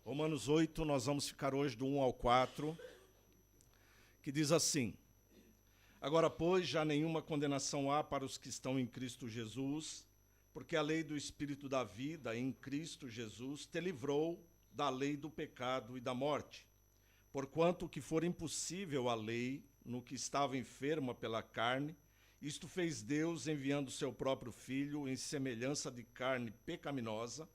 Romanos 8, nós vamos ficar hoje do 1 ao 4, que diz assim: Agora, pois, já nenhuma condenação há para os que estão em Cristo Jesus, porque a lei do Espírito da vida em Cristo Jesus te livrou da lei do pecado e da morte. Porquanto o que for impossível à lei, no que estava enferma pela carne, isto fez Deus enviando seu próprio Filho em semelhança de carne pecaminosa,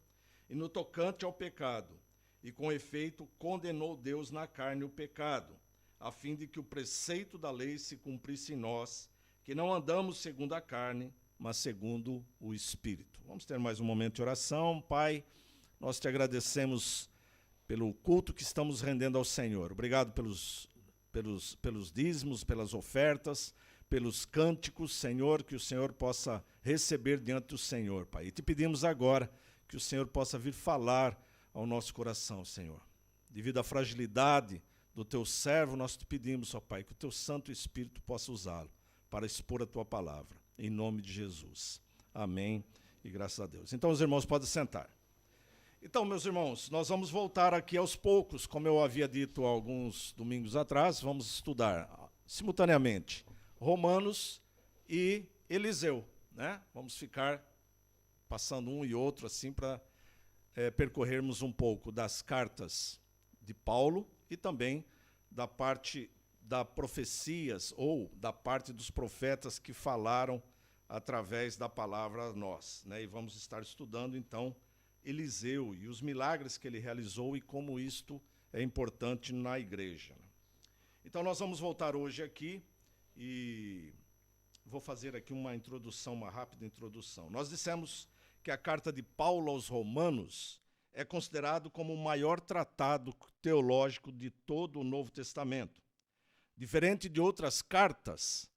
e no tocante ao pecado, e com efeito condenou Deus na carne o pecado, a fim de que o preceito da lei se cumprisse em nós, que não andamos segundo a carne, mas segundo o Espírito. Vamos ter mais um momento de oração. Pai, nós te agradecemos pelo culto que estamos rendendo ao Senhor. Obrigado pelos dízimos, pelas ofertas, pelos cânticos, Senhor, que o Senhor possa receber diante do Senhor, Pai. E te pedimos agora que o Senhor possa vir falar ao nosso coração, Senhor. Devido à fragilidade do teu servo, nós te pedimos, ó Pai, que o teu Santo Espírito possa usá-lo para expor a tua palavra, em nome de Jesus. Amém e graças a Deus. Então, os irmãos podem sentar. Então, meus irmãos, nós vamos voltar aqui aos poucos, como eu havia dito há alguns domingos atrás, vamos estudar simultaneamente Romanos e Eliseu, né? Vamos ficar passando um e outro assim para percorrermos um pouco das cartas de Paulo e também da parte das profecias ou da parte dos profetas que falaram através da palavra a nós, né? E vamos estar estudando então Eliseu e os milagres que ele realizou e como isto é importante na igreja. Então nós vamos voltar hoje aqui e vou fazer aqui uma rápida introdução. Nós dissemos que a carta de Paulo aos Romanos é considerado como o maior tratado teológico de todo o Novo Testamento. Diferente de outras cartas,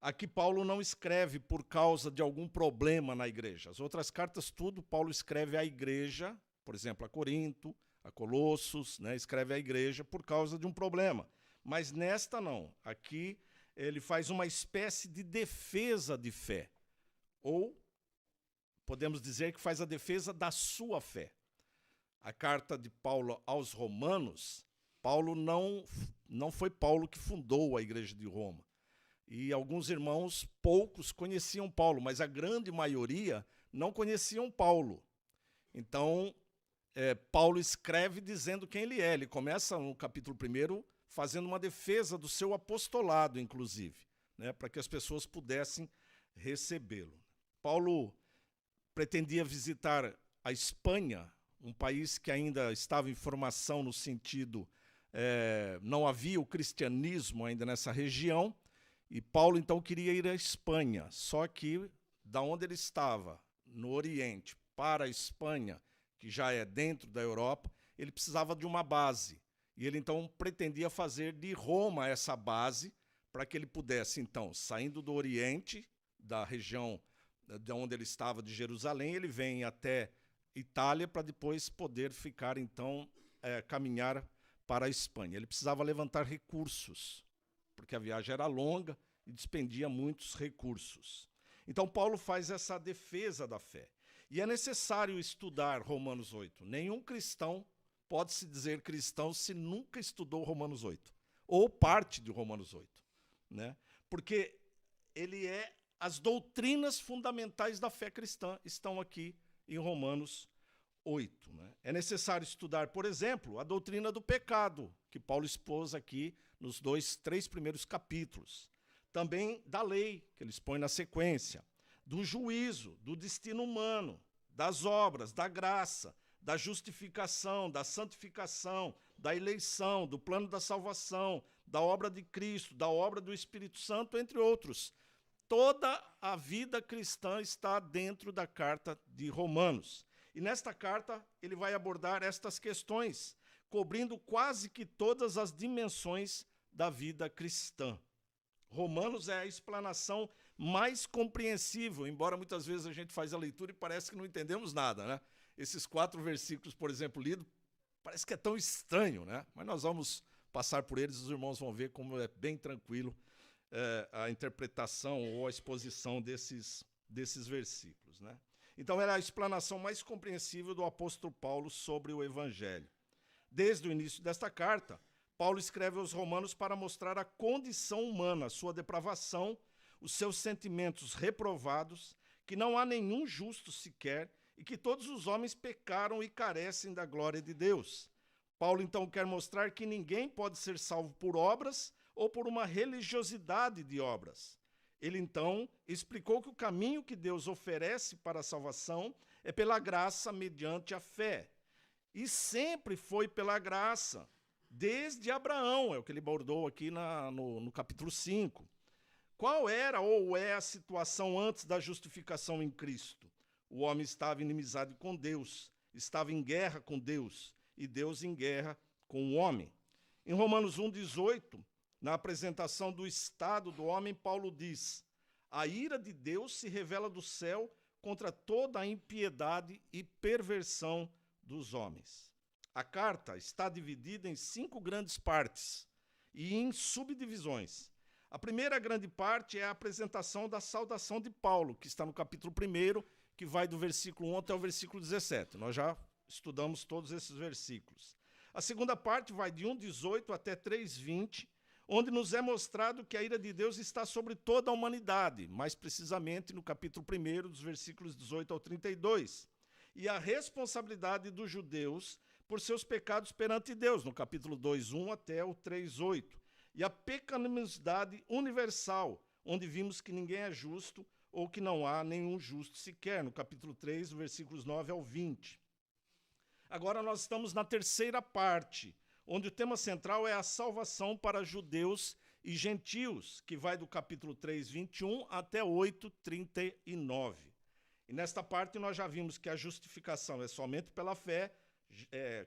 aqui Paulo não escreve por causa de algum problema na igreja. As outras cartas, tudo, Paulo escreve à igreja, por exemplo, a Corinto, a Colossos, né, escreve à igreja por causa de um problema. Mas nesta não. Aqui ele faz uma espécie de defesa de fé. Ou podemos dizer que faz a defesa da sua fé. A carta de Paulo aos Romanos, Paulo não foi Paulo que fundou a igreja de Roma. E alguns irmãos, poucos, conheciam Paulo, mas a grande maioria não conheciam Paulo. Então, Paulo escreve dizendo quem ele é. Ele começa no capítulo 1 fazendo uma defesa do seu apostolado, inclusive, né, para que as pessoas pudessem recebê-lo. Paulo pretendia visitar a Espanha, um país que ainda estava em formação no sentido, não havia o cristianismo ainda nessa região, e Paulo então queria ir à Espanha, só que da onde ele estava, no Oriente, para a Espanha, que já é dentro da Europa, ele precisava de uma base, e ele então pretendia fazer de Roma essa base, para que ele pudesse então, saindo do Oriente, da região de onde ele estava, de Jerusalém, ele vem até Itália para depois poder ficar, então, caminhar para a Espanha. Ele precisava levantar recursos, porque a viagem era longa e despendia muitos recursos. Então, Paulo faz essa defesa da fé. E é necessário estudar Romanos 8. Nenhum cristão pode se dizer cristão se nunca estudou Romanos 8, ou parte de Romanos 8, né? Porque as doutrinas fundamentais da fé cristã estão aqui em Romanos 8. Né? É necessário estudar, por exemplo, a doutrina do pecado, que Paulo expôs aqui nos 3 primeiros capítulos. Também da lei, que ele expõe na sequência. Do juízo, do destino humano, das obras, da graça, da justificação, da santificação, da eleição, do plano da salvação, da obra de Cristo, da obra do Espírito Santo, entre outros. Toda a vida cristã está dentro da carta de Romanos. E nesta carta ele vai abordar estas questões, cobrindo quase que todas as dimensões da vida cristã. Romanos é a explanação mais compreensível, embora muitas vezes a gente faz a leitura e parece que não entendemos nada, né? Esses 4 versículos, por exemplo, lidos, parece que é tão estranho, né? Mas nós vamos passar por eles, os irmãos vão ver como é bem tranquilo a interpretação ou a exposição desses versículos, né? Então, era a explanação mais compreensível do apóstolo Paulo sobre o Evangelho. Desde o início desta carta, Paulo escreve aos Romanos para mostrar a condição humana, sua depravação, os seus sentimentos reprovados, que não há nenhum justo sequer e que todos os homens pecaram e carecem da glória de Deus. Paulo então quer mostrar que ninguém pode ser salvo por obras ou por uma religiosidade de obras. Ele então explicou que o caminho que Deus oferece para a salvação é pela graça mediante a fé. E sempre foi pela graça, desde Abraão, é o que ele abordou aqui no capítulo 5. Qual era ou é a situação antes da justificação em Cristo? O homem estava em inimizade com Deus, estava em guerra com Deus, e Deus em guerra com o homem. Em Romanos 1,18, na apresentação do estado do homem, Paulo diz: a ira de Deus se revela do céu contra toda a impiedade e perversão dos homens. A carta está dividida em 5 grandes partes e em subdivisões. A primeira grande parte é a apresentação da saudação de Paulo, que está no capítulo 1, que vai do versículo 1 até o versículo 17. Nós já estudamos todos esses versículos. A segunda parte vai de 1,18 até 3,20, onde nos é mostrado que a ira de Deus está sobre toda a humanidade, mais precisamente no capítulo 1, dos versículos 18 ao 32, e a responsabilidade dos judeus por seus pecados perante Deus, no capítulo 2,1 até o 3,8, e a pecaminosidade universal, onde vimos que ninguém é justo ou que não há nenhum justo sequer, no capítulo 3, versículos 9 ao 20. Agora nós estamos na terceira parte, onde o tema central é a salvação para judeus e gentios, que vai do capítulo 3, 21 até 8, 39. E nesta parte nós já vimos que a justificação é somente pela fé,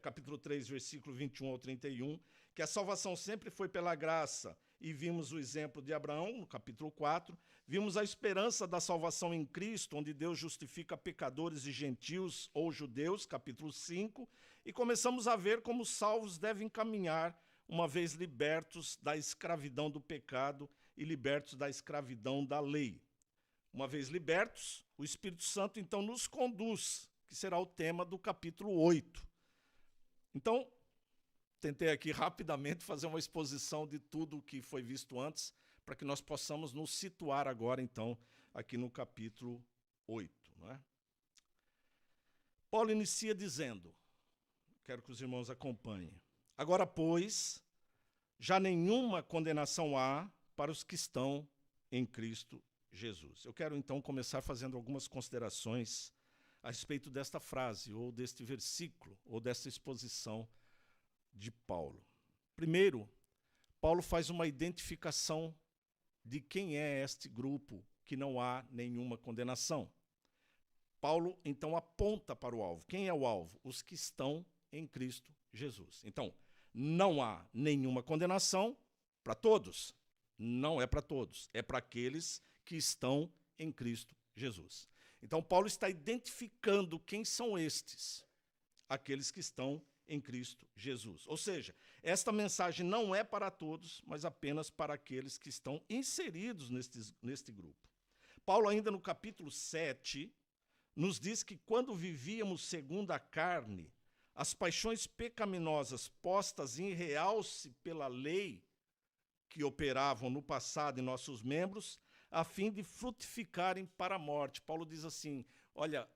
capítulo 3, versículo 21 ao 31, que a salvação sempre foi pela graça, e vimos o exemplo de Abraão, no capítulo 4, vimos a esperança da salvação em Cristo, onde Deus justifica pecadores e gentios ou judeus, capítulo 5, e começamos a ver como os salvos devem caminhar, uma vez libertos da escravidão do pecado e libertos da escravidão da lei. Uma vez libertos, o Espírito Santo então nos conduz, que será o tema do capítulo 8. Então, tentei aqui rapidamente fazer uma exposição de tudo o que foi visto antes, para que nós possamos nos situar agora, então, aqui no capítulo 8. Não é? Paulo inicia dizendo, quero que os irmãos acompanhem: agora, pois, já nenhuma condenação há para os que estão em Cristo Jesus. Eu quero, então, começar fazendo algumas considerações a respeito desta frase, ou deste versículo, ou desta exposição de Paulo. Primeiro, Paulo faz uma identificação de quem é este grupo que não há nenhuma condenação. Paulo, então, aponta para o alvo. Quem é o alvo? Os que estão em Cristo Jesus. Então, não há nenhuma condenação para todos. Não é para todos. É para aqueles que estão em Cristo Jesus. Então, Paulo está identificando quem são estes. Aqueles que estão em Cristo Jesus. Ou seja, esta mensagem não é para todos, mas apenas para aqueles que estão inseridos neste grupo. Paulo, ainda no capítulo 7, nos diz que quando vivíamos segundo a carne, as paixões pecaminosas postas em realce pela lei que operavam no passado em nossos membros, a fim de frutificarem para a morte. Paulo diz assim, olha,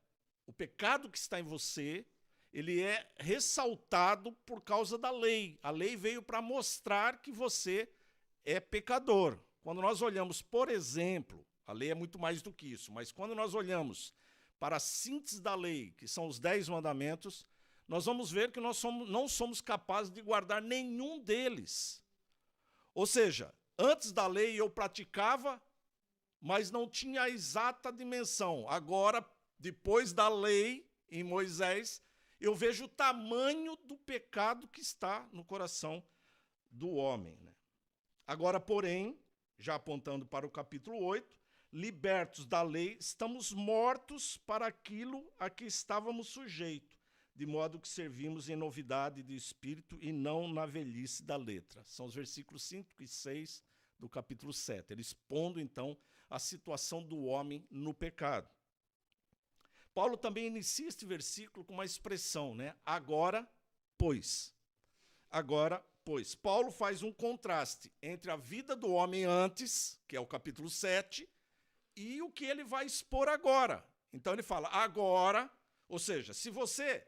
o pecado que está em você, ele é ressaltado por causa da lei. A lei veio para mostrar que você é pecador. Quando nós olhamos, por exemplo, a lei é muito mais do que isso, mas quando nós olhamos para a síntese da lei, que são os 10 mandamentos, nós vamos ver que nós não somos capazes de guardar nenhum deles. Ou seja, antes da lei eu praticava, mas não tinha a exata dimensão. Agora, depois da lei, em Moisés, eu vejo o tamanho do pecado que está no coração do homem. Né? Agora, porém, já apontando para o capítulo 8, libertos da lei, estamos mortos para aquilo a que estávamos sujeitos, de modo que servimos em novidade de espírito e não na velhice da letra. São os versículos 5 e 6 do capítulo 7, ele expondo, então, a situação do homem no pecado. Paulo também inicia este versículo com uma expressão, né? Agora, pois. Agora, pois, Paulo faz um contraste entre a vida do homem antes, que é o capítulo 7, e o que ele vai expor agora. Então ele fala, agora, ou seja, se você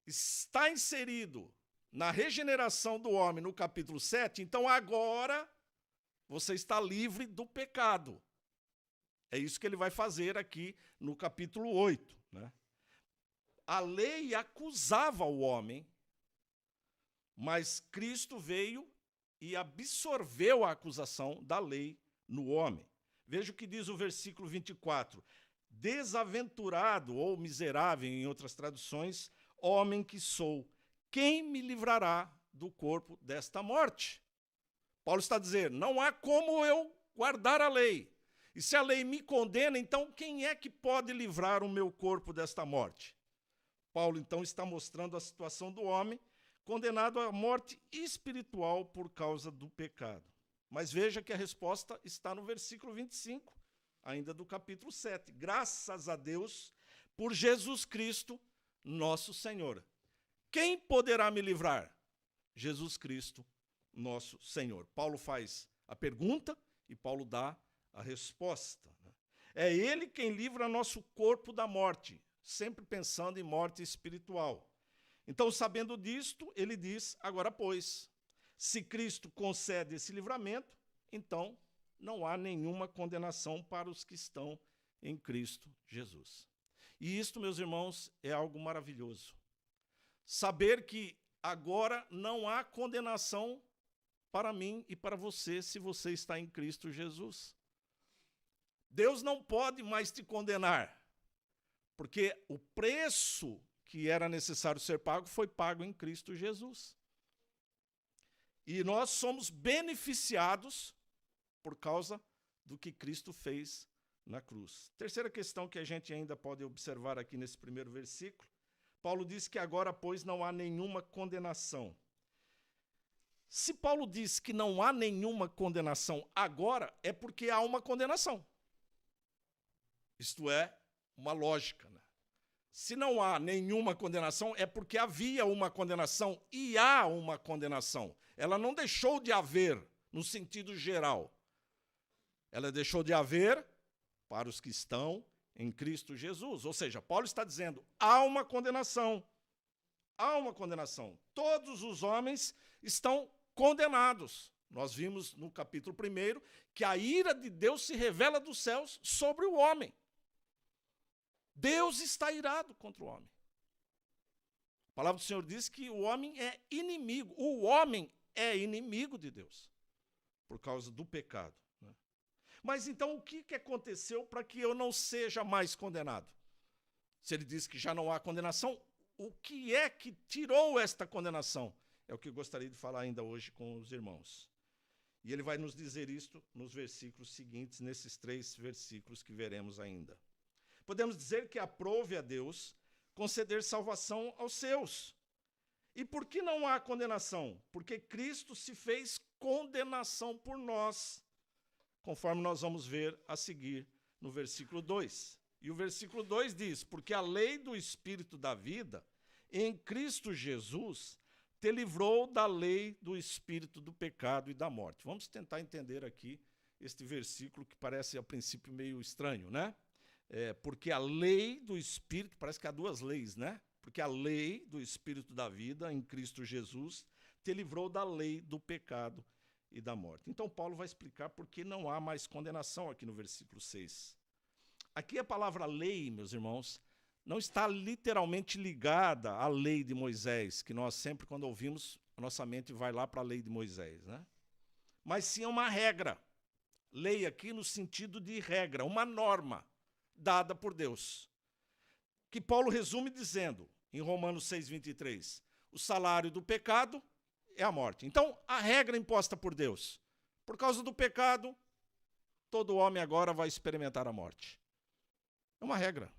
está inserido na regeneração do homem no capítulo 7, então agora você está livre do pecado. É isso que ele vai fazer aqui no capítulo 8. Né? A lei acusava o homem, mas Cristo veio e absorveu a acusação da lei no homem. Veja o que diz o versículo 24. Desaventurado ou miserável, em outras traduções, homem que sou, quem me livrará do corpo desta morte? Paulo está dizendo, não há como eu guardar a lei. E se a lei me condena, então quem é que pode livrar o meu corpo desta morte? Paulo, então, está mostrando a situação do homem condenado à morte espiritual por causa do pecado. Mas veja que a resposta está no versículo 25, ainda do capítulo 7. Graças a Deus por Jesus Cristo, nosso Senhor. Quem poderá me livrar? Jesus Cristo, nosso Senhor. Paulo faz a pergunta e Paulo dá a resposta. É Ele quem livra nosso corpo da morte, sempre pensando em morte espiritual. Então, sabendo disto, ele diz, agora pois, se Cristo concede esse livramento, então não há nenhuma condenação para os que estão em Cristo Jesus. E isto, meus irmãos, é algo maravilhoso. Saber que agora não há condenação para mim e para você, se você está em Cristo Jesus. Deus não pode mais te condenar, porque o preço que era necessário ser pago foi pago em Cristo Jesus. E nós somos beneficiados por causa do que Cristo fez na cruz. Terceira questão que a gente ainda pode observar aqui nesse primeiro versículo, Paulo diz que agora, pois, não há nenhuma condenação. Se Paulo diz que não há nenhuma condenação agora, é porque há uma condenação. Isto é uma lógica, né? Se não há nenhuma condenação, é porque havia uma condenação e há uma condenação. Ela não deixou de haver no sentido geral. Ela deixou de haver para os que estão em Cristo Jesus. Ou seja, Paulo está dizendo, há uma condenação. Há uma condenação. Todos os homens estão condenados. Nós vimos no capítulo 1 que a ira de Deus se revela dos céus sobre o homem. Deus está irado contra o homem. A palavra do Senhor diz que o homem é inimigo. O homem é inimigo de Deus por causa do pecado. Né? Mas então o que aconteceu para que eu não seja mais condenado? Se ele diz que já não há condenação, o que é que tirou esta condenação? É o que eu gostaria de falar ainda hoje com os irmãos. E ele vai nos dizer isto nos versículos seguintes, nesses 3 versículos que veremos ainda. Podemos dizer que aprove a Deus conceder salvação aos seus. E por que não há condenação? Porque Cristo se fez condenação por nós, conforme nós vamos ver a seguir no versículo 2. E o versículo 2 diz, porque a lei do Espírito da vida, em Cristo Jesus, te livrou da lei do espírito do pecado e da morte. Vamos tentar entender aqui este versículo que parece a princípio meio estranho, né? Porque a lei do Espírito, parece que há 2 leis, né? Porque a lei do Espírito da vida, em Cristo Jesus, te livrou da lei do pecado e da morte. Então, Paulo vai explicar por que não há mais condenação aqui no versículo 6. Aqui a palavra lei, meus irmãos, não está literalmente ligada à lei de Moisés, que nós sempre, quando ouvimos, a nossa mente vai lá para a lei de Moisés, né? Mas sim é uma regra. Lei aqui no sentido de regra, uma norma dada por Deus, que Paulo resume dizendo, em Romanos 6:23, o salário do pecado é a morte. Então, a regra imposta por Deus, por causa do pecado, todo homem agora vai experimentar a morte. É uma regra.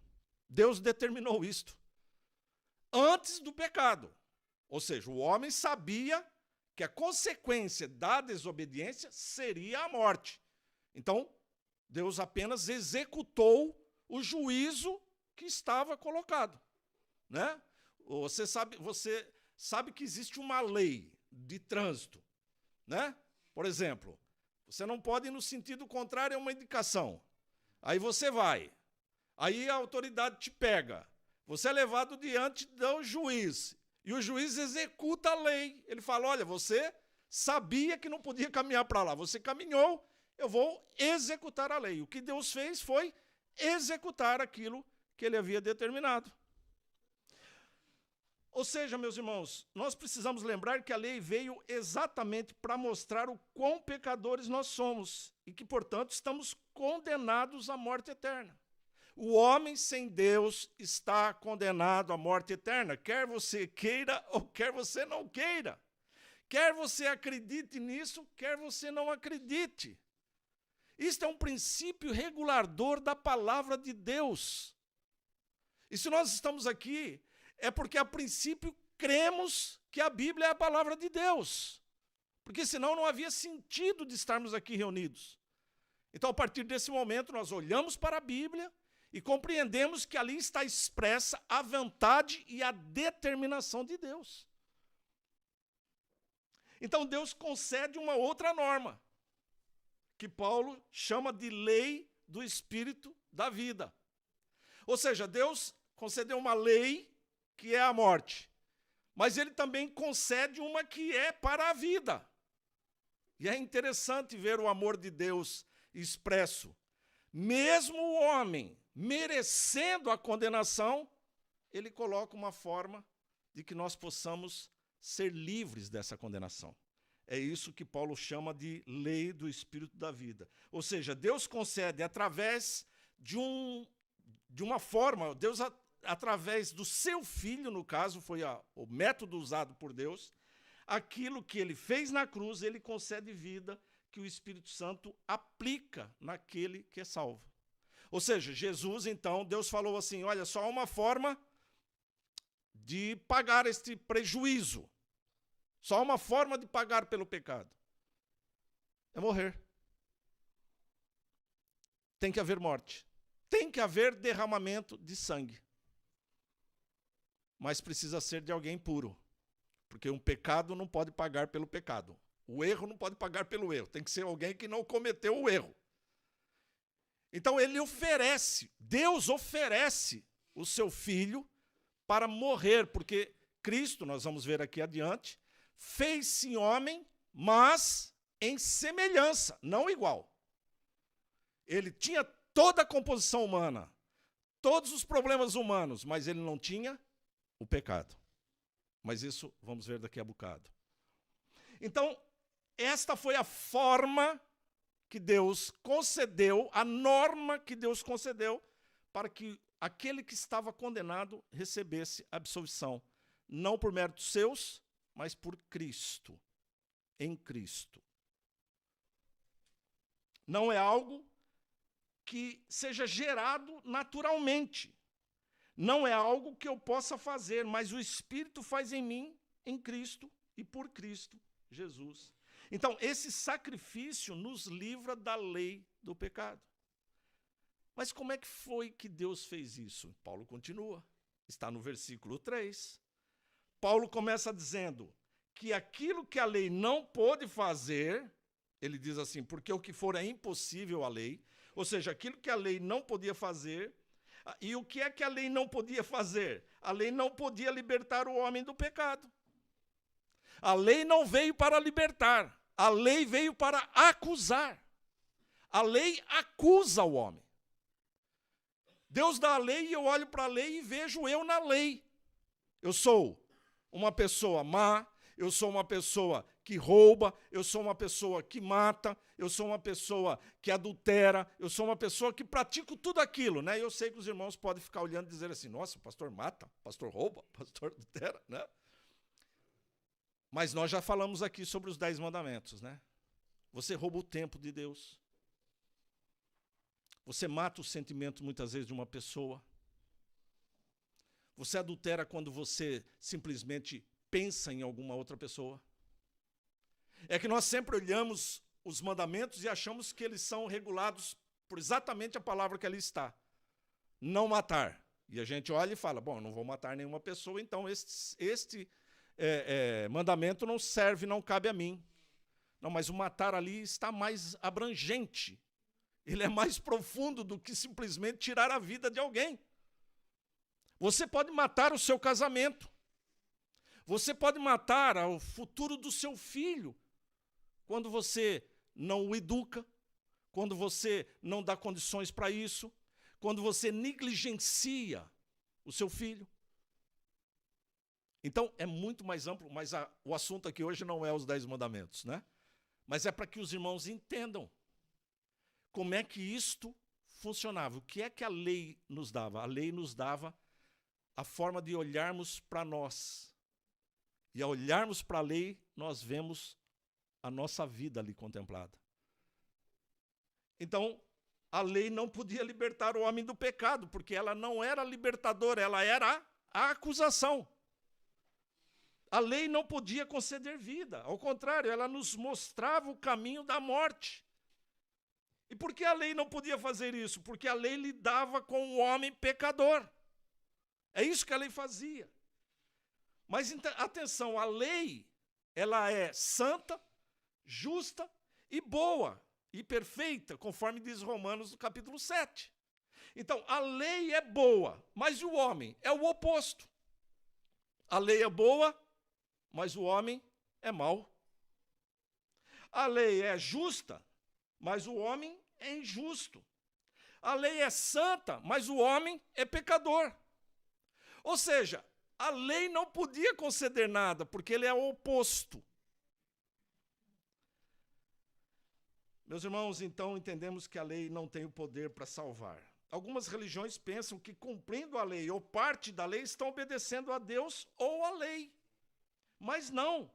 Deus determinou isto antes do pecado. Ou seja, o homem sabia que a consequência da desobediência seria a morte. Então, Deus apenas executou o juízo que estava colocado, né? Você sabe que existe uma lei, de trânsito, né? Por exemplo, você não pode ir no sentido contrário a uma indicação. Aí você vai. Aí a autoridade te pega. Você é levado diante do juiz. E o juiz executa a lei. Ele fala, olha, você sabia que não podia caminhar para lá. Você caminhou, eu vou executar a lei. O que Deus fez foi executar aquilo que ele havia determinado. Ou seja, meus irmãos, nós precisamos lembrar que a lei veio exatamente para mostrar o quão pecadores nós somos e que, portanto, estamos condenados à morte eterna. O homem sem Deus está condenado à morte eterna, quer você queira ou quer você não queira. Quer você acredite nisso, quer você não acredite. Isto é um princípio regulador da palavra de Deus. E se nós estamos aqui, é porque, a princípio, cremos que a Bíblia é a palavra de Deus. Porque senão não havia sentido de estarmos aqui reunidos. Então, a partir desse momento, nós olhamos para a Bíblia e compreendemos que ali está expressa a vontade e a determinação de Deus. Então, Deus concede uma outra norma, que Paulo chama de lei do Espírito da vida. Ou seja, Deus concedeu uma lei que é a morte, mas ele também concede uma que é para a vida. E é interessante ver o amor de Deus expresso. Mesmo o homem merecendo a condenação, ele coloca uma forma de que nós possamos ser livres dessa condenação. É isso que Paulo chama de lei do Espírito da vida. Ou seja, Deus concede através de uma forma, Deus através do seu Filho, no caso, foi o método usado por Deus, aquilo que ele fez na cruz, ele concede vida que o Espírito Santo aplica naquele que é salvo. Ou seja, Jesus, então, Deus falou assim, olha, só há uma forma de pagar este prejuízo. Só há uma forma de pagar pelo pecado. É morrer. Tem que haver morte. Tem que haver derramamento de sangue. Mas precisa ser de alguém puro. Porque um pecado não pode pagar pelo pecado. O erro não pode pagar pelo erro. Tem que ser alguém que não cometeu o erro. Então ele oferece, Deus oferece o seu Filho para morrer, porque Cristo, nós vamos ver aqui adiante, fez-se homem, mas em semelhança, não igual. Ele tinha toda a composição humana, todos os problemas humanos, mas ele não tinha o pecado. Mas isso vamos ver daqui a bocado. Então, esta foi a forma que Deus concedeu, a norma que Deus concedeu para que aquele que estava condenado recebesse absolvição, não por méritos seus, mas por Cristo, em Cristo. Não é algo que seja gerado naturalmente. Não é algo que eu possa fazer, mas o Espírito faz em mim, em Cristo e por Cristo Jesus. Então, esse sacrifício nos livra da lei do pecado. Mas como é que foi que Deus fez isso? Paulo continua, está no versículo 3. Paulo começa dizendo que aquilo que a lei não pôde fazer, ele diz assim, porque o que for é impossível à lei, ou seja, aquilo que a lei não podia fazer, e o que é que a lei não podia fazer? A lei não podia libertar o homem do pecado. A lei não veio para libertar, a lei veio para acusar. A lei acusa o homem. Deus dá a lei e eu olho para a lei e vejo eu na lei. Eu sou uma pessoa má, eu sou uma pessoa que rouba, eu sou uma pessoa que mata, eu sou uma pessoa que adultera, eu sou uma pessoa que pratico tudo aquilo, né? Eu sei que os irmãos podem ficar olhando e dizer assim, nossa, o pastor mata, o pastor rouba, o pastor adultera, né? Mas nós já falamos aqui sobre os 10 mandamentos, né? Você rouba o tempo de Deus. Você mata o sentimento, muitas vezes, de uma pessoa. Você adultera quando você simplesmente pensa em alguma outra pessoa. É que nós sempre olhamos os mandamentos e achamos que eles são regulados por exatamente a palavra que ali está. Não matar. E a gente olha e fala, bom, eu não vou matar nenhuma pessoa, então este mandamento não serve, não cabe a mim. Não, mas o matar ali está mais abrangente. Ele é mais profundo do que simplesmente tirar a vida de alguém. Você pode matar o seu casamento. Você pode matar o futuro do seu filho quando você não o educa, quando você não dá condições para isso, quando você negligencia o seu filho. Então, é muito mais amplo, mas o assunto aqui hoje não é os 10 mandamentos, né? Mas é para que os irmãos entendam como é que isto funcionava. O que é que a lei nos dava? A lei nos dava a forma de olharmos para nós. E ao olharmos para a lei, nós vemos a nossa vida ali contemplada. Então, a lei não podia libertar o homem do pecado, porque ela não era libertadora, ela era a acusação. A lei não podia conceder vida, ao contrário, ela nos mostrava o caminho da morte. E por que a lei não podia fazer isso? Porque a lei lidava com o homem pecador. É isso que a lei fazia. Mas atenção, a lei, ela é santa, justa e boa e perfeita, conforme diz Romanos no capítulo 7. Então, a lei é boa, mas o homem é o oposto. A lei é boa, mas o homem é mau. A lei é justa, mas o homem é injusto. A lei é santa, mas o homem é pecador. Ou seja, a lei não podia conceder nada, porque ele é o oposto. Meus irmãos, então entendemos que a lei não tem o poder para salvar. Algumas religiões pensam que cumprindo a lei ou parte da lei estão obedecendo a Deus ou a lei. Mas não.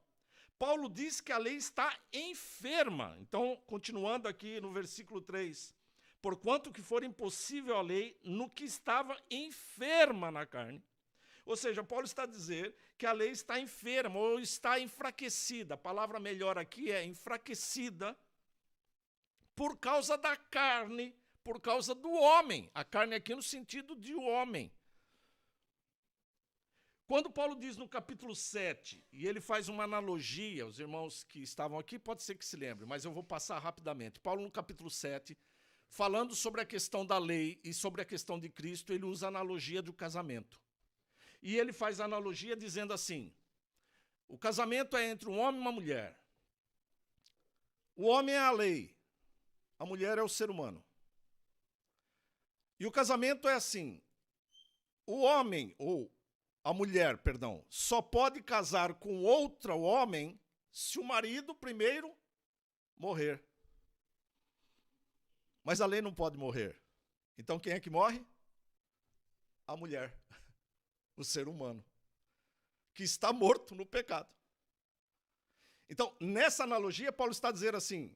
Paulo diz que a lei está enferma. Então, continuando aqui no versículo 3. Porquanto que for impossível a lei no que estava enferma na carne. Ou seja, Paulo está a dizer que a lei está enferma ou está enfraquecida. A palavra melhor aqui é enfraquecida por causa da carne, por causa do homem. A carne aqui no sentido de homem. Quando Paulo diz no capítulo 7, e ele faz uma analogia, os irmãos que estavam aqui, pode ser que se lembrem, mas eu vou passar rapidamente. Paulo no capítulo 7, falando sobre a questão da lei e sobre a questão de Cristo, ele usa a analogia do casamento. E ele faz a analogia dizendo assim, o casamento é entre um homem e uma mulher. O homem é a lei, a mulher é o ser humano. E o casamento é assim, o homem, ou a mulher, perdão, só pode casar com outro homem se o marido primeiro morrer. Mas a lei não pode morrer. Então quem é que morre? A mulher, o ser humano, que está morto no pecado. Então, nessa analogia, Paulo está dizendo assim,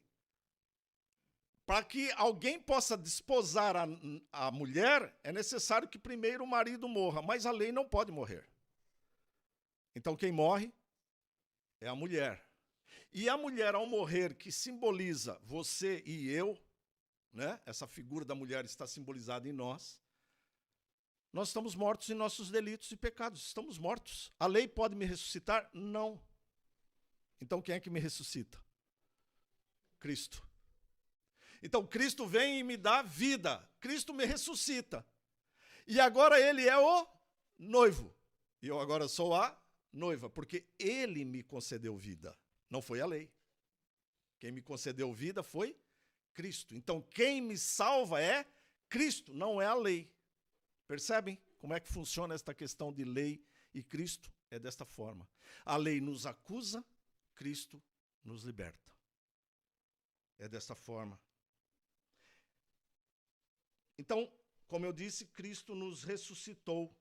para que alguém possa desposar a mulher, é necessário que primeiro o marido morra, mas a lei não pode morrer. Então quem morre é a mulher. E a mulher, ao morrer, que simboliza você e eu, né? Essa figura da mulher está simbolizada em nós. Nós estamos mortos em nossos delitos e pecados, estamos mortos. A lei pode me ressuscitar? Não. Então quem é que me ressuscita? Cristo. Então, Cristo vem e me dá vida. Cristo me ressuscita. E agora ele é o noivo. E eu agora sou a noiva, porque ele me concedeu vida. Não foi a lei. Quem me concedeu vida foi Cristo. Então, quem me salva é Cristo, não é a lei. Percebem como é que funciona esta questão de lei e Cristo? É desta forma. A lei nos acusa, Cristo nos liberta. É desta forma. Então, como eu disse, Cristo nos ressuscitou,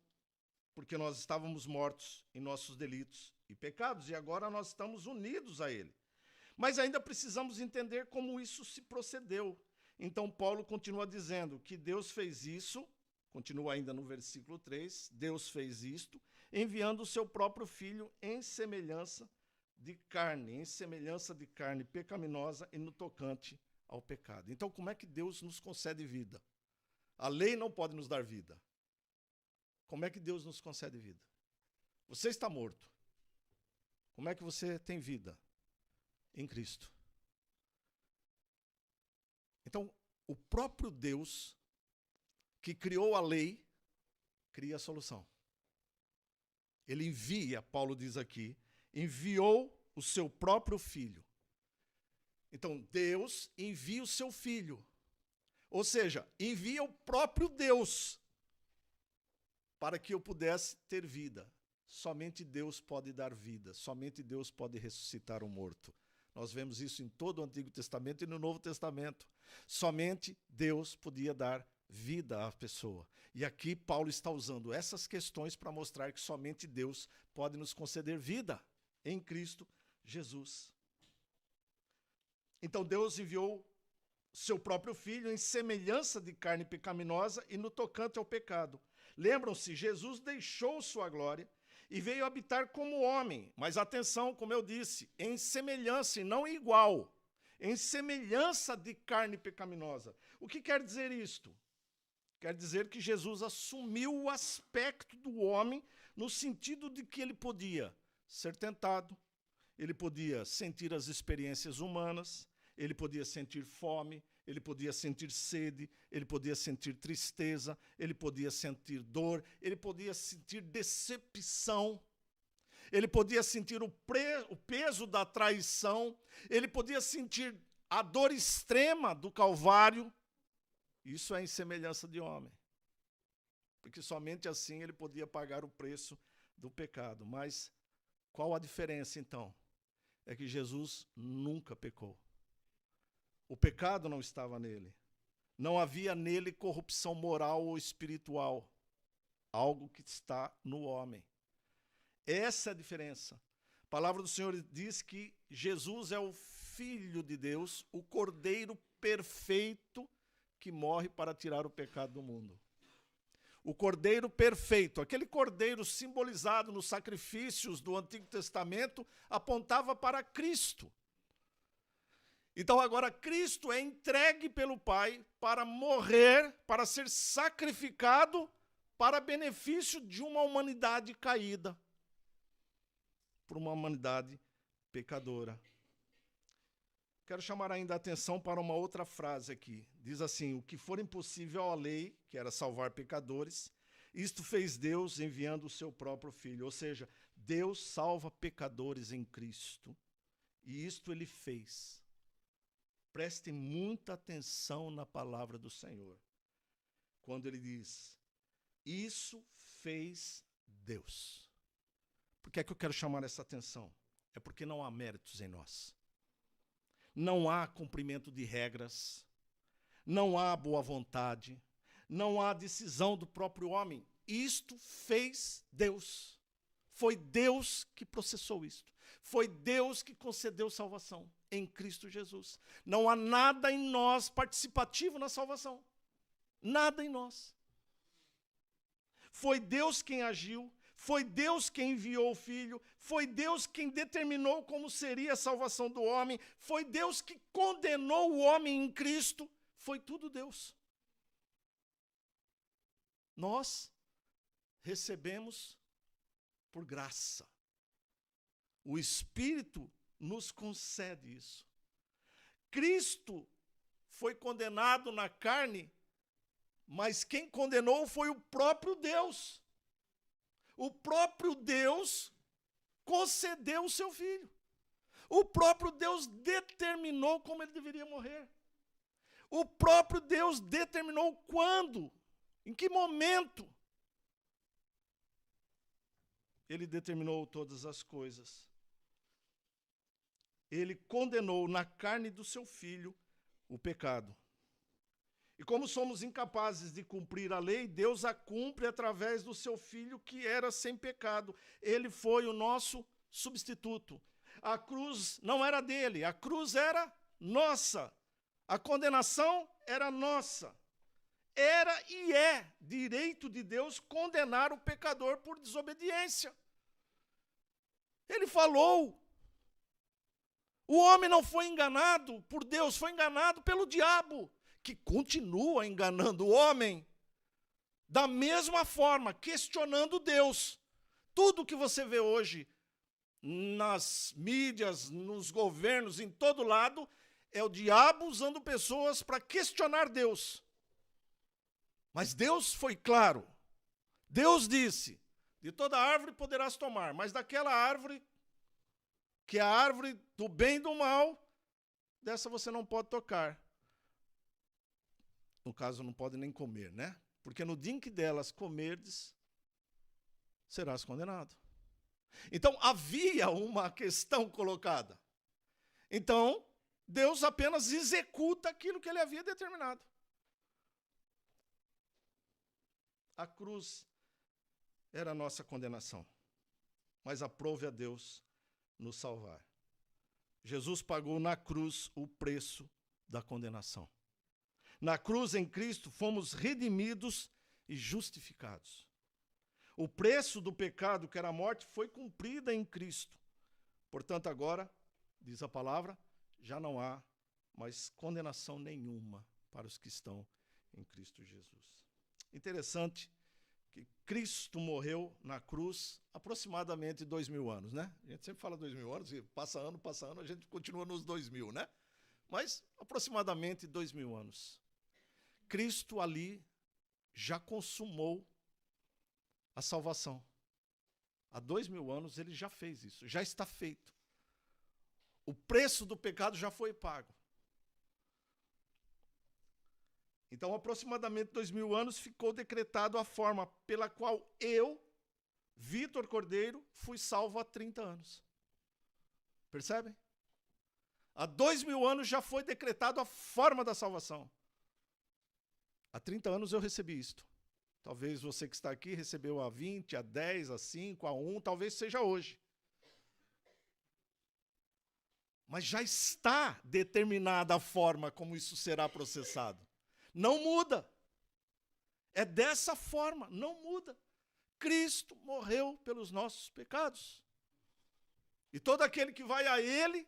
porque nós estávamos mortos em nossos delitos e pecados, e agora nós estamos unidos a Ele. Mas ainda precisamos entender como isso se procedeu. Então, Paulo continua dizendo que Deus fez isso, continua ainda no versículo 3, Deus fez isto, enviando o seu próprio Filho em semelhança de carne pecaminosa e no tocante ao pecado. Então, como é que Deus nos concede vida? A lei não pode nos dar vida. Como é que Deus nos concede vida? Você está morto. Como é que você tem vida? Em Cristo. Então, o próprio Deus que criou a lei, cria a solução. Ele envia, Paulo diz aqui, enviou o seu próprio filho. Então, Deus envia o seu filho. Ou seja, envia o próprio Deus para que eu pudesse ter vida. Somente Deus pode dar vida, somente Deus pode ressuscitar o morto. Nós vemos isso em todo o Antigo Testamento e no Novo Testamento. Somente Deus podia dar vida à pessoa. E aqui Paulo está usando essas questões para mostrar que somente Deus pode nos conceder vida em Cristo Jesus. Então Deus enviou seu próprio filho em semelhança de carne pecaminosa e no tocante ao pecado. Lembram-se, Jesus deixou sua glória e veio habitar como homem. Mas atenção, como eu disse, em semelhança e não igual. Em semelhança de carne pecaminosa. O que quer dizer isto? Quer dizer que Jesus assumiu o aspecto do homem no sentido de que ele podia ser tentado, ele podia sentir as experiências humanas, ele podia sentir fome, ele podia sentir sede, ele podia sentir tristeza, ele podia sentir dor, ele podia sentir decepção, ele podia sentir o peso da traição, ele podia sentir a dor extrema do Calvário. Isso é em semelhança de homem. Porque somente assim ele podia pagar o preço do pecado. Mas qual a diferença, então? É que Jesus nunca pecou. O pecado não estava nele. Não havia nele corrupção moral ou espiritual. Algo que está no homem. Essa é a diferença. A palavra do Senhor diz que Jesus é o Filho de Deus, o Cordeiro perfeito que morre para tirar o pecado do mundo. O Cordeiro perfeito, aquele Cordeiro simbolizado nos sacrifícios do Antigo Testamento, apontava para Cristo. Então agora Cristo é entregue pelo Pai para morrer, para ser sacrificado para benefício de uma humanidade caída, por uma humanidade pecadora. Quero chamar ainda a atenção para uma outra frase aqui. Diz assim, o que for impossível à lei, que era salvar pecadores, isto fez Deus enviando o seu próprio Filho. Ou seja, Deus salva pecadores em Cristo. E isto ele fez. Prestem muita atenção na palavra do Senhor. Quando ele diz, isso fez Deus. Por que é que eu quero chamar essa atenção? É porque não há méritos em nós. Não há cumprimento de regras, não há boa vontade, não há decisão do próprio homem. Isto fez Deus. Foi Deus que processou isto. Foi Deus que concedeu salvação em Cristo Jesus. Não há nada em nós participativo na salvação. Nada em nós. Foi Deus quem agiu. Foi Deus quem enviou o Filho, foi Deus quem determinou como seria a salvação do homem, foi Deus que condenou o homem em Cristo, foi tudo Deus. Nós recebemos por graça. O Espírito nos concede isso. Cristo foi condenado na carne, mas quem condenou foi o próprio Deus. O próprio Deus concedeu o seu filho. O próprio Deus determinou como ele deveria morrer. O próprio Deus determinou quando, em que momento. Ele determinou todas as coisas. Ele condenou na carne do seu filho o pecado. E como somos incapazes de cumprir a lei, Deus a cumpre através do seu Filho que era sem pecado. Ele foi o nosso substituto. A cruz não era dele, a cruz era nossa. A condenação era nossa. Era e é direito de Deus condenar o pecador por desobediência. Ele falou. O homem não foi enganado por Deus, foi enganado pelo diabo, que continua enganando o homem da mesma forma, questionando Deus. Tudo que você vê hoje, nas mídias, nos governos, em todo lado, é o diabo usando pessoas para questionar Deus. Mas Deus foi claro. Deus disse, de toda árvore poderás tomar, mas daquela árvore, que é a árvore do bem e do mal, dessa você não pode tocar. No caso, não pode nem comer, né? Porque no dia em que delas comerdes, serás condenado. Então, havia uma questão colocada. Então, Deus apenas executa aquilo que ele havia determinado. A cruz era a nossa condenação, mas aprove a Deus nos salvar. Jesus pagou na cruz o preço da condenação. Na cruz, em Cristo, fomos redimidos e justificados. O preço do pecado, que era a morte, foi cumprido em Cristo. Portanto, agora, diz a palavra, já não há mais condenação nenhuma para os que estão em Cristo Jesus. Interessante que Cristo morreu na cruz aproximadamente 2000 anos, né? A gente sempre fala 2000 anos, e passa ano, a gente continua nos 2000, né? Mas aproximadamente 2000 anos. Cristo ali já consumou a salvação. Há 2000 anos ele já fez isso, já está feito. O preço do pecado já foi pago. Então, aproximadamente 2000 anos, ficou decretado a forma pela qual eu, Vitor Cordeiro, fui salvo há 30 anos. Percebem? Há 2000 anos já foi decretado a forma da salvação. Há 30 anos eu recebi isto. Talvez você que está aqui recebeu há 20, há 10, há 5, há 1, talvez seja hoje. Mas já está determinada a forma como isso será processado. Não muda. É dessa forma, não muda. Cristo morreu pelos nossos pecados. E todo aquele que vai a Ele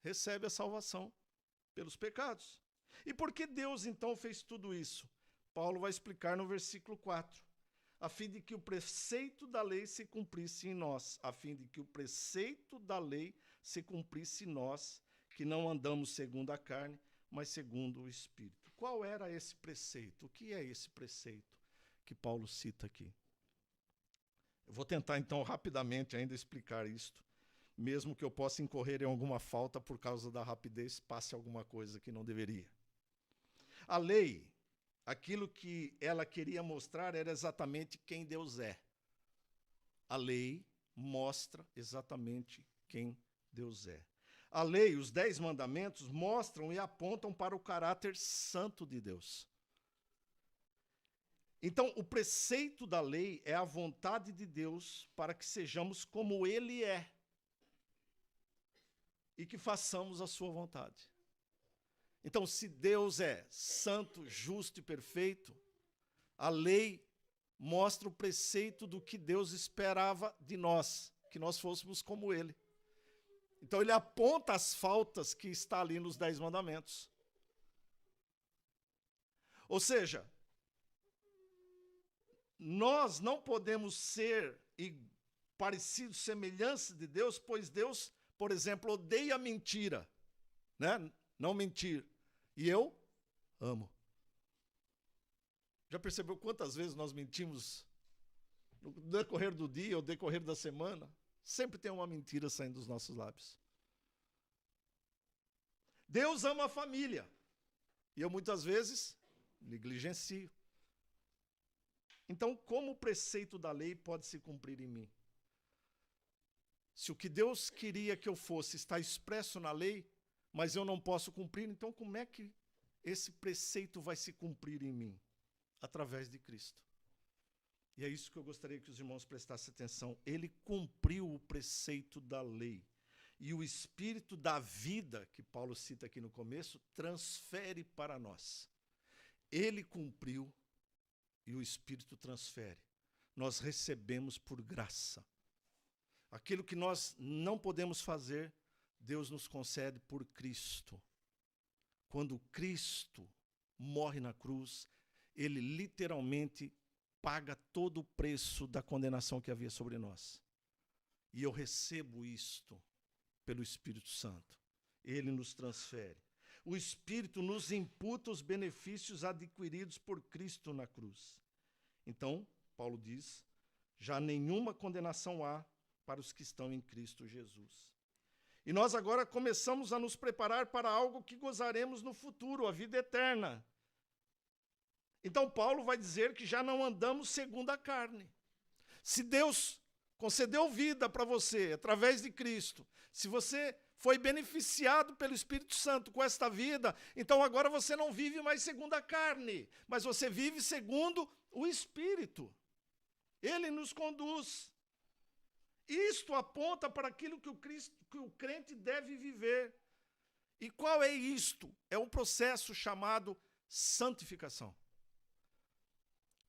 recebe a salvação pelos pecados. E por que Deus então fez tudo isso? Paulo vai explicar no versículo 4. A fim de que o preceito da lei se cumprisse em nós. A fim de que o preceito da lei se cumprisse em nós, que não andamos segundo a carne, mas segundo o Espírito. Qual era esse preceito? O que é esse preceito que Paulo cita aqui? Eu vou tentar, então, rapidamente ainda explicar isto, mesmo que eu possa incorrer em alguma falta por causa da rapidez, passe alguma coisa que não deveria. A lei, aquilo que ela queria mostrar era exatamente quem Deus é. A lei mostra exatamente quem Deus é. A lei, os 10 mandamentos, mostram e apontam para o caráter santo de Deus. Então, o preceito da lei é a vontade de Deus para que sejamos como Ele é e que façamos a sua vontade. Então, se Deus é santo, justo e perfeito, a lei mostra o preceito do que Deus esperava de nós, que nós fôssemos como Ele. Então, ele aponta as faltas que está ali nos 10 mandamentos. Ou seja, nós não podemos ser parecidos, semelhança de Deus, pois Deus, por exemplo, odeia a mentira, né? Não mentir. E eu amo. Já percebeu quantas vezes nós mentimos no decorrer do dia ou decorrer da semana? Sempre tem uma mentira saindo dos nossos lábios. Deus ama a família. E eu muitas vezes negligencio. Então, como o preceito da lei pode se cumprir em mim? Se o que Deus queria que eu fosse está expresso na lei, mas eu não posso cumprir, então como é que esse preceito vai se cumprir em mim? Através de Cristo. E é isso que eu gostaria que os irmãos prestassem atenção. Ele cumpriu o preceito da lei. E o Espírito da vida, que Paulo cita aqui no começo, transfere para nós. Ele cumpriu e o Espírito transfere. Nós recebemos por graça. Aquilo que nós não podemos fazer, Deus nos concede por Cristo. Quando Cristo morre na cruz, ele literalmente paga todo o preço da condenação que havia sobre nós. E eu recebo isto pelo Espírito Santo. Ele nos transfere. O Espírito nos imputa os benefícios adquiridos por Cristo na cruz. Então, Paulo diz, já nenhuma condenação há para os que estão em Cristo Jesus. E nós agora começamos a nos preparar para algo que gozaremos no futuro, a vida eterna. Então, Paulo vai dizer que já não andamos segundo a carne. Se Deus concedeu vida para você através de Cristo, se você foi beneficiado pelo Espírito Santo com esta vida, então agora você não vive mais segundo a carne, mas você vive segundo o Espírito. Ele nos conduz. Isto aponta para aquilo que o crente deve viver. E qual é isto? É um processo chamado santificação.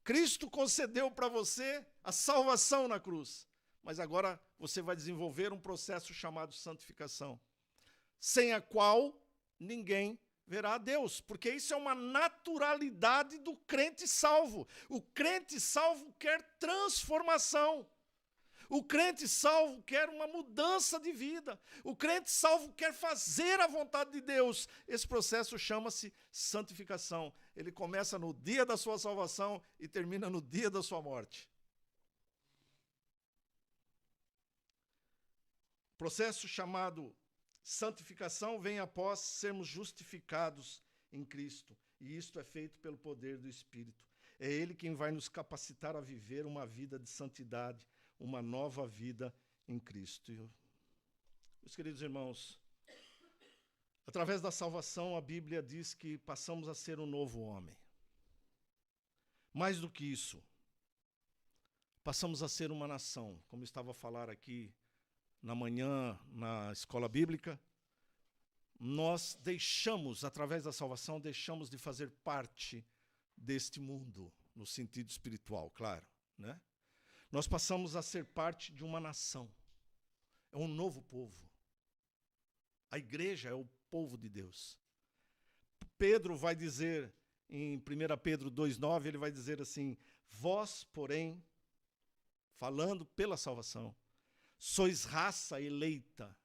Cristo concedeu para você a salvação na cruz, mas agora você vai desenvolver um processo chamado santificação, sem a qual ninguém verá a Deus, porque isso é uma naturalidade do crente salvo. O crente salvo quer transformação. O crente salvo quer uma mudança de vida. O crente salvo quer fazer a vontade de Deus. Esse processo chama-se santificação. Ele começa no dia da sua salvação e termina no dia da sua morte. O processo chamado santificação vem após sermos justificados em Cristo. E isto é feito pelo poder do Espírito. É Ele quem vai nos capacitar a viver uma vida de santidade, uma nova vida em Cristo. Meus queridos irmãos, através da salvação, a Bíblia diz que passamos a ser um novo homem. Mais do que isso, passamos a ser uma nação, como estava a falar aqui na manhã, na escola bíblica. Nós deixamos, através da salvação, deixamos de fazer parte deste mundo, no sentido espiritual, claro, né? Nós passamos a ser parte de uma nação. É um novo povo. A igreja é o povo de Deus. Pedro vai dizer, em 1 Pedro 2,9, ele vai dizer assim, vós, porém, falando pela salvação, sois raça eleita.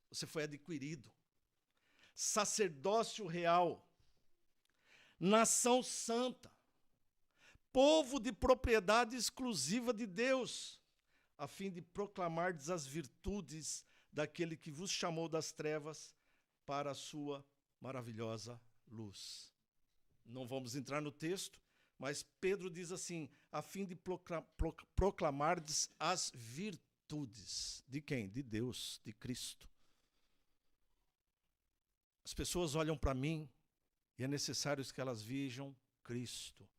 Você foi adquirido. Sacerdócio real. Nação santa. Povo de propriedade exclusiva de Deus, a fim de proclamardes as virtudes daquele que vos chamou das trevas para a sua maravilhosa luz. Não vamos entrar no texto, mas Pedro diz assim, a fim de proclamardes as virtudes. De quem? De Deus, de Cristo. As pessoas olham para mim e é necessário que elas vejam Cristo.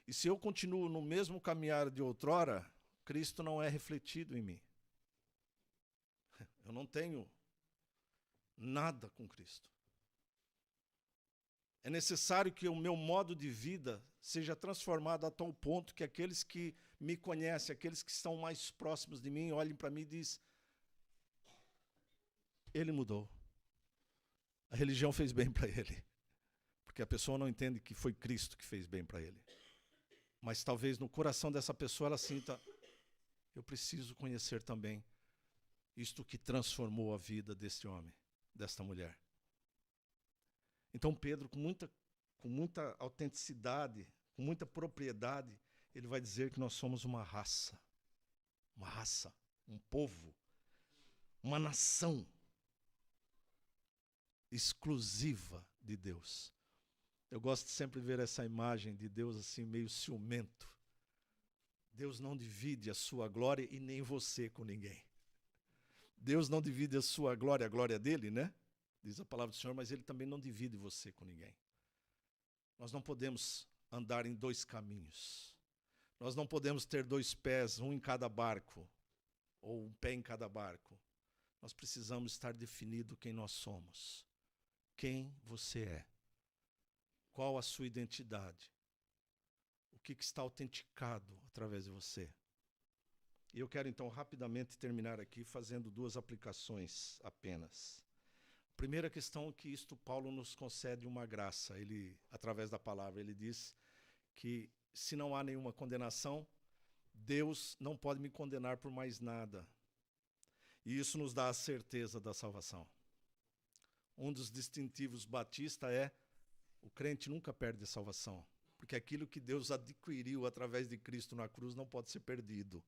E se eu continuo no mesmo caminhar de outrora, Cristo não é refletido em mim. Eu não tenho nada com Cristo. É necessário que o meu modo de vida seja transformado a tal ponto que aqueles que me conhecem, aqueles que estão mais próximos de mim, olhem para mim e dizem, ele mudou. A religião fez bem para ele. Porque a pessoa não entende que foi Cristo que fez bem para ele. Mas talvez no coração dessa pessoa ela sinta, eu preciso conhecer também isto que transformou a vida deste homem, desta mulher. Então Pedro, com muita autenticidade, com muita propriedade, ele vai dizer que nós somos uma raça, um povo, uma nação exclusiva de Deus. Eu gosto de sempre ver essa imagem de Deus assim, meio ciumento. Deus não divide a sua glória e nem você com ninguém. Deus não divide a sua glória, a glória dele, né? Diz a palavra do Senhor, mas ele também não divide você com ninguém. Nós não podemos andar em dois caminhos. Nós não podemos ter dois pés, um em cada barco, ou um pé em cada barco. Nós precisamos estar definido quem nós somos. Quem você é. Qual a sua identidade? O que está autenticado através de você? E eu quero então rapidamente terminar aqui fazendo duas aplicações apenas. A primeira questão é que isto Paulo nos concede uma graça. Ele, através da palavra, ele diz que se não há nenhuma condenação, Deus não pode me condenar por mais nada. E isso nos dá a certeza da salvação. Um dos distintivos batista é: o crente nunca perde a salvação, porque aquilo que Deus adquiriu através de Cristo na cruz não pode ser perdido.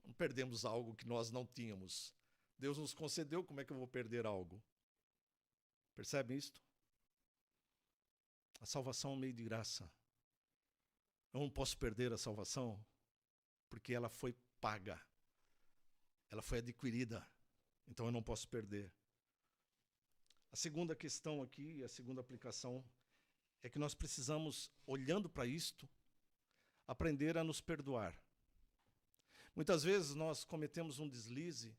Não perdemos algo que nós não tínhamos. Deus nos concedeu, como é que eu vou perder algo? Percebe isto? A salvação é um meio de graça. Eu não posso perder a salvação, porque ela foi paga. Ela foi adquirida. Então eu não posso perder. A segunda questão aqui, a segunda aplicação, é que nós precisamos, olhando para isto, aprender a nos perdoar. Muitas vezes nós cometemos um deslize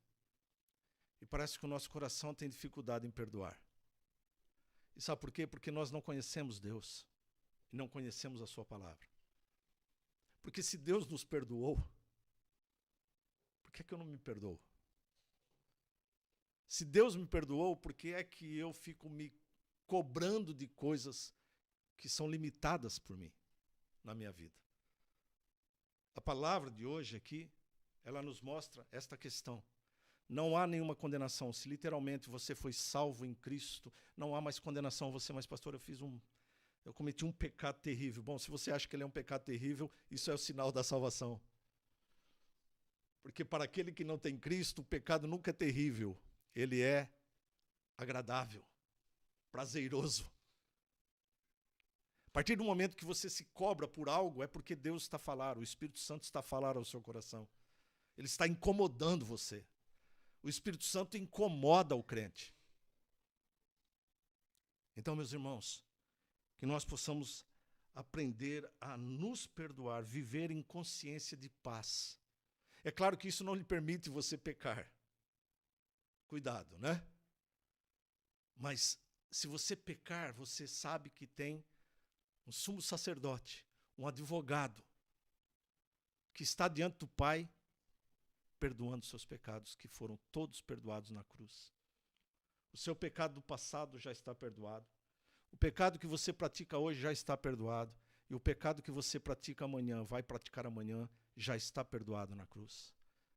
e parece que o nosso coração tem dificuldade em perdoar. E sabe por quê? Porque nós não conhecemos Deus e não conhecemos a sua palavra. Porque se Deus nos perdoou, por que é que eu não me perdoo? Se Deus me perdoou, por que é que eu fico me cobrando de coisas que são limitadas por mim na minha vida? A palavra de hoje aqui, ela nos mostra esta questão. Não há nenhuma condenação. Se literalmente você foi salvo em Cristo, não há mais condenação a você. Mas, pastor, eu cometi um pecado terrível. Bom, se você acha que ele é um pecado terrível, isso é o sinal da salvação. Porque para aquele que não tem Cristo, o pecado nunca é terrível. Ele é agradável, prazeroso. A partir do momento que você se cobra por algo, é porque Deus está a falar, o Espírito Santo está a falar ao seu coração. Ele está incomodando você. O Espírito Santo incomoda o crente. Então, meus irmãos, que nós possamos aprender a nos perdoar, viver em consciência de paz. É claro que isso não lhe permite você pecar. Cuidado, né? Mas se você pecar, você sabe que tem um sumo sacerdote, um advogado, que está diante do Pai, perdoando seus pecados, que foram todos perdoados na cruz. O seu pecado do passado já está perdoado. O pecado que você pratica hoje já está perdoado. E o pecado que você pratica amanhã, vai praticar amanhã, já está perdoado na cruz.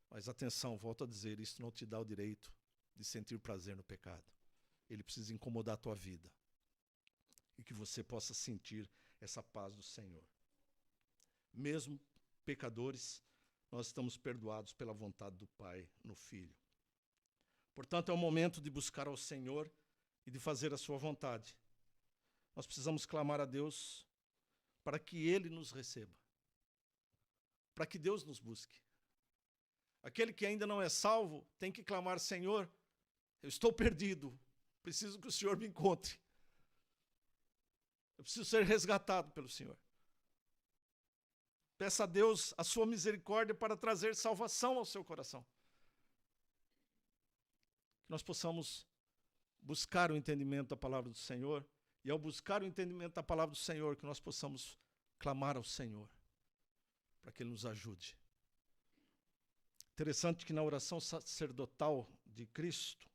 Mas atenção, volto a dizer, isso não te dá o direito de sentir prazer no pecado. Ele precisa incomodar a tua vida. E que você possa sentir essa paz do Senhor. Mesmo pecadores, nós estamos perdoados pela vontade do Pai no Filho. Portanto, é o momento de buscar ao Senhor e de fazer a sua vontade. Nós precisamos clamar a Deus para que Ele nos receba. Para que Deus nos busque. Aquele que ainda não é salvo tem que clamar: Senhor, eu estou perdido, preciso que o Senhor me encontre. Eu preciso ser resgatado pelo Senhor. Peça a Deus a sua misericórdia para trazer salvação ao seu coração. Que nós possamos buscar o entendimento da palavra do Senhor, e ao buscar o entendimento da palavra do Senhor, que nós possamos clamar ao Senhor, para que Ele nos ajude. Interessante que na oração sacerdotal de Cristo,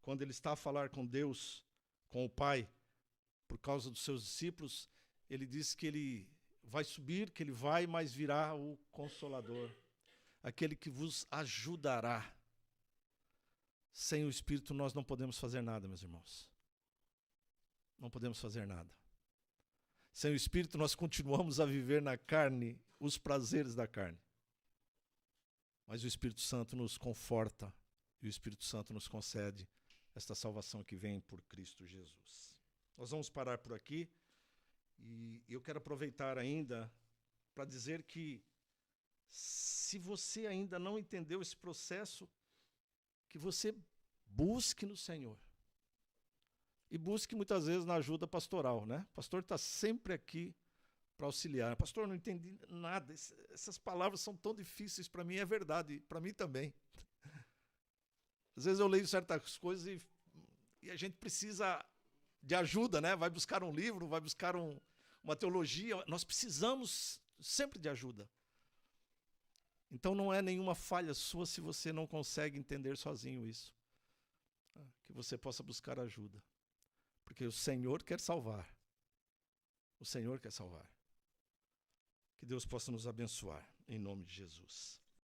quando Ele está a falar com Deus, com o Pai, por causa dos seus discípulos, Ele diz que Ele vai subir, que Ele vai, mas virá o Consolador, aquele que vos ajudará. Sem o Espírito nós não podemos fazer nada, meus irmãos. Não podemos fazer nada. Sem o Espírito nós continuamos a viver na carne, os prazeres da carne. Mas o Espírito Santo nos conforta e o Espírito Santo nos concede esta salvação que vem por Cristo Jesus. Nós vamos parar por aqui. E eu quero aproveitar ainda para dizer que, se você ainda não entendeu esse processo, que você busque no Senhor. E busque muitas vezes na ajuda pastoral, né? O pastor está sempre aqui para auxiliar. Pastor, não entendi nada. Essas palavras são tão difíceis para mim, é verdade, para mim também. Às vezes eu leio certas coisas e a gente precisa de ajuda, né? Vai buscar um livro, vai buscar uma teologia. Nós precisamos sempre de ajuda. Então não é nenhuma falha sua se você não consegue entender sozinho isso. Que você possa buscar ajuda. Porque o Senhor quer salvar. O Senhor quer salvar. Que Deus possa nos abençoar, em nome de Jesus.